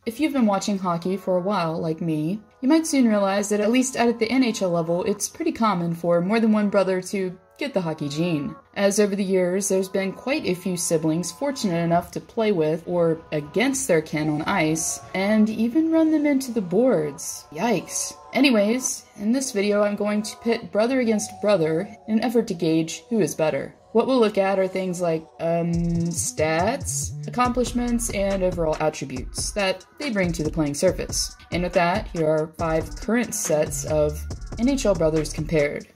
If you've been watching hockey for a while, like me, you might soon realize that at least at the NHL level, it's pretty common for more than one brother to get the hockey gene. As over the years, there's been quite a few siblings fortunate enough to play with or against their kin on ice, and even run them into the boards. Yikes. Anyways, in this video I'm going to pit brother against brother in an effort to gauge who is better. What we'll look at are things like, stats, accomplishments, and overall attributes that they bring to the playing surface. And with that, here are 5 current sets of NHL brothers compared.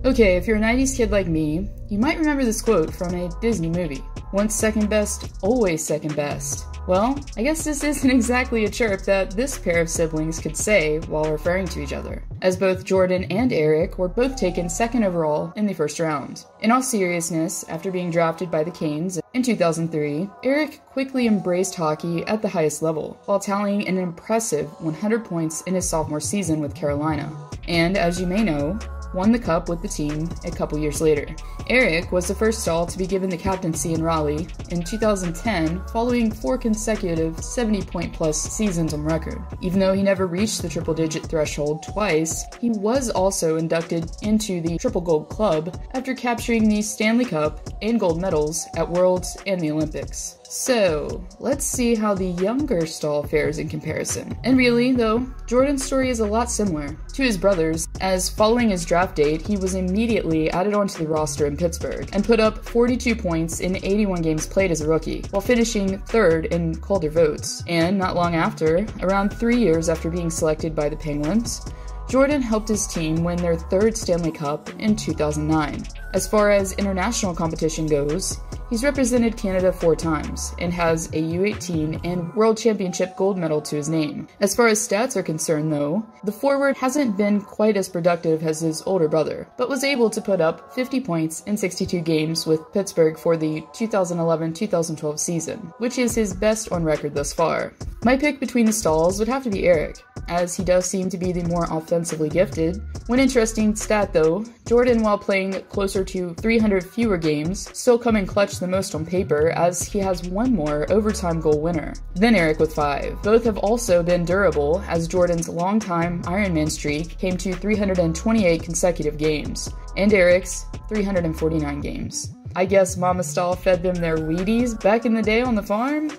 Okay, if you're a 90s kid like me, you might remember this quote from a Disney movie. Once second best, always second best. Well, I guess this isn't exactly a chirp that this pair of siblings could say while referring to each other, as both Jordon and Eric were both taken second overall in the first round. In all seriousness, after being drafted by the Canes in 2003, Eric quickly embraced hockey at the highest level, while tallying an impressive 100 points in his sophomore season with Carolina. And, as you may know, won the cup with the team a couple years later. Eric was the first All to be given the captaincy in Raleigh in 2010, following 4 consecutive 70-point-plus seasons on record. Even though he never reached the triple-digit threshold twice, he was also inducted into the Triple Gold Club after capturing the Stanley Cup and gold medals at Worlds and the Olympics. So, let's see how the younger Stahl fares in comparison. And really, though, Jordon's story is a lot similar to his brother's, as following his draft date, he was immediately added onto the roster in Pittsburgh and put up 42 points in 81 games played as a rookie, while finishing 3rd in Calder votes. And not long after, around 3 years after being selected by the Penguins, Jordon helped his team win their 3rd Stanley Cup in 2009. As far as international competition goes, he's represented Canada 4 times and has a U18 and World Championship gold medal to his name. As far as stats are concerned, though, the forward hasn't been quite as productive as his older brother, but was able to put up 50 points in 62 games with Pittsburgh for the 2011-2012 season, which is his best on record thus far. My pick between the Stahls would have to be Eric, as he does seem to be the more offensively gifted. One interesting stat though, Jordon, while playing closer to 300 fewer games, still come in clutch the most on paper, as he has 1 more overtime goal winner than Eric with 5. Both have also been durable, as Jordon's longtime Ironman streak came to 328 consecutive games, and Eric's 349 games. I guess Mama Stahl fed them their Wheaties back in the day on the farm?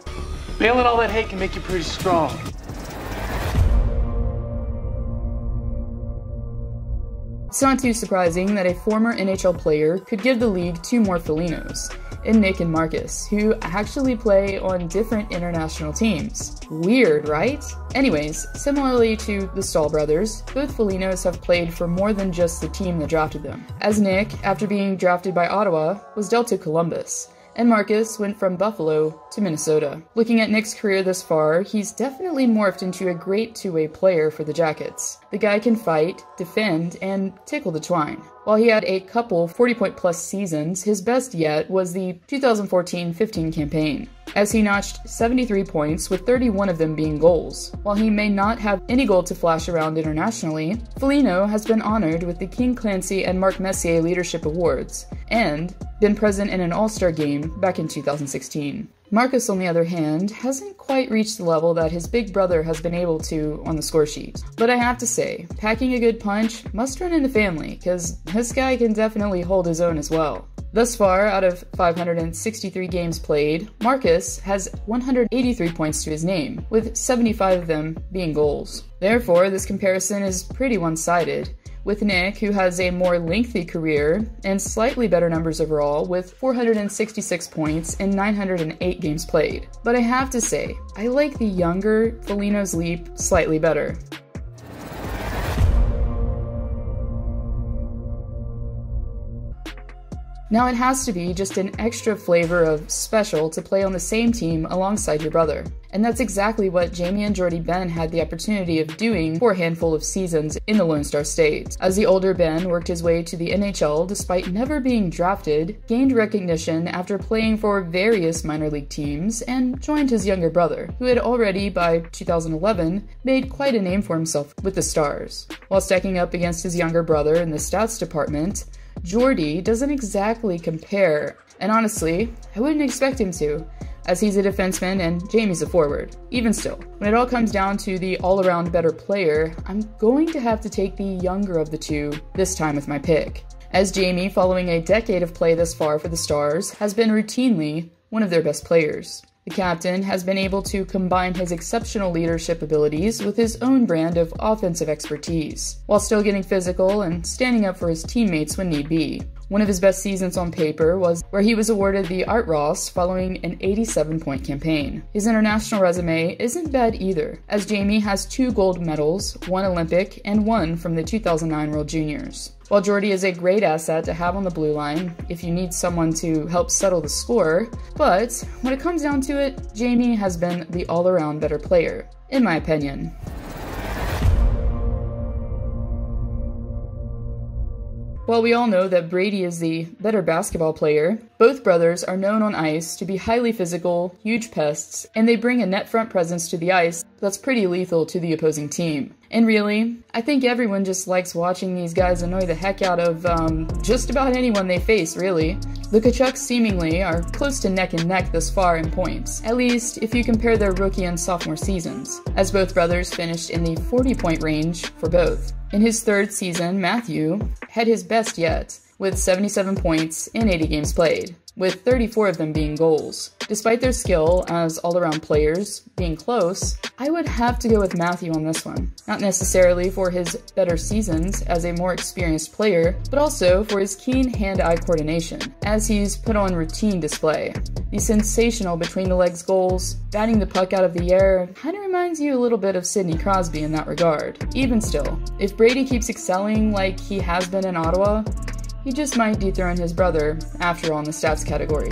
Bailing all that hate can make you pretty strong. It's not too surprising that a former NHL player could give the league 2 more Folignos, in Nick and Marcus, who actually play on different international teams. Weird, right? Anyways, similarly to the Stahl brothers, both Folignos have played for more than just the team that drafted them, as Nick, after being drafted by Ottawa, was dealt to Columbus, and Marcus went from Buffalo to Minnesota. Looking at Nick's career thus far, he's definitely morphed into a great two-way player for the Jackets. The guy can fight, defend, and tickle the twine. While he had a couple 40-point-plus seasons, his best yet was the 2014-15 campaign, as he notched 73 points, with 31 of them being goals. While he may not have any gold to flash around internationally, Foligno has been honored with the King Clancy and Mark Messier Leadership Awards, and been present in an All-Star game back in 2016. Marcus, on the other hand, hasn't quite reached the level that his big brother has been able to on the score sheet. But I have to say, packing a good punch must run in the family, because this guy can definitely hold his own as well. Thus far, out of 563 games played, Marcus has 183 points to his name, with 75 of them being goals. Therefore, this comparison is pretty one-sided, with Nick, who has a more lengthy career and slightly better numbers overall, with 466 points and 908 games played. But I have to say, I like the younger Foligno's leap slightly better. Now it has to be just an extra flavor of special to play on the same team alongside your brother. And that's exactly what Jamie and Jordy Ben had the opportunity of doing for a handful of seasons in the Lone Star State. As the older Ben worked his way to the NHL despite never being drafted, gained recognition after playing for various minor league teams, and joined his younger brother, who had already, by 2011, made quite a name for himself with the Stars. While stacking up against his younger brother in the stats department, Jordy doesn't exactly compare, and honestly, I wouldn't expect him to, as he's a defenseman and Jamie's a forward. Even still, when it all comes down to the all-around better player, I'm going to have to take the younger of the two, this time with my pick, as Jamie, following a decade of play thus far for the Stars, has been routinely one of their best players. The captain has been able to combine his exceptional leadership abilities with his own brand of offensive expertise, while still getting physical and standing up for his teammates when need be. One of his best seasons on paper was where he was awarded the Art Ross following an 87-point campaign. His international resume isn't bad either, as Jamie has 2 gold medals, 1 Olympic and 1 from the 2009 World Juniors. While Jordy is a great asset to have on the blue line if you need someone to help settle the score, but when it comes down to it, Jamie has been the all-around better player, in my opinion. While we all know that Brady is the better basketball player, both brothers are known on ice to be highly physical, huge pests, and they bring a net front presence to the ice that's pretty lethal to the opposing team. And really, I think everyone just likes watching these guys annoy the heck out of just about anyone they face, really. The Tkachuks seemingly are close to neck and neck thus far in points, at least if you compare their rookie and sophomore seasons, as both brothers finished in the 40-point range for both. In his 3rd season, Matthew had his best yet, with 77 points in 80 games played, with 34 of them being goals. Despite their skill as all-around players being close, I would have to go with Matthew on this one. Not necessarily for his better seasons as a more experienced player, but also for his keen hand-eye coordination, as he's put on routine display. The sensational between-the-legs goals, batting the puck out of the air, kinda reminds you a little bit of Sidney Crosby in that regard. Even still, if Brady keeps excelling like he has been in Ottawa, he just might dethrone his brother after all in the stats category.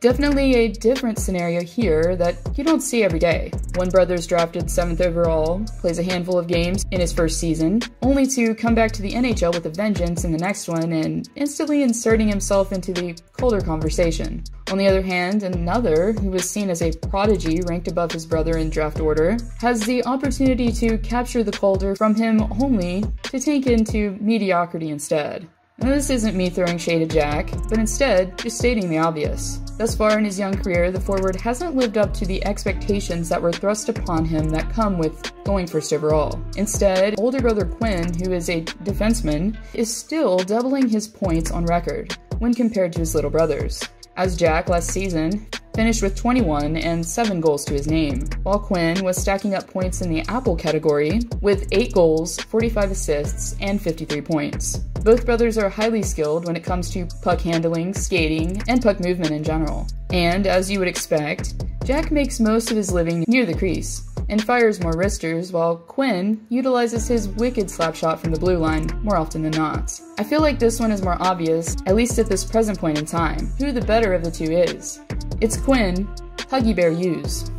Definitely a different scenario here that you don't see every day. One brother's drafted 7th overall, plays a handful of games in his first season, only to come back to the NHL with a vengeance in the next one and instantly inserting himself into the Calder conversation. On the other hand, another, who was seen as a prodigy ranked above his brother in draft order, has the opportunity to capture the Calder from him only to tank into mediocrity instead. Now, this isn't me throwing shade at Jack, but instead just stating the obvious. Thus far in his young career, the forward hasn't lived up to the expectations that were thrust upon him that come with going 1st overall. Instead, older brother Quinn, who is a defenseman, is still doubling his points on record when compared to his little brothers, as Jack last season finished with 21 and 7 goals to his name, while Quinn was stacking up points in the Apple category with 8 goals, 45 assists, and 53 points. Both brothers are highly skilled when it comes to puck handling, skating, and puck movement in general. And as you would expect, Jack makes most of his living near the crease and fires more wristers, while Quinn utilizes his wicked slap shot from the blue line more often than not. I feel like this one is more obvious, at least at this present point in time, who the better of the two is. It's Quinn, Huggy Bear Hughes.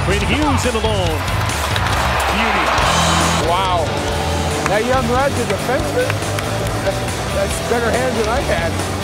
Quinn Hughes in alone. Beauty. Wow. That young lad's a defenseman? That's better hands than I had.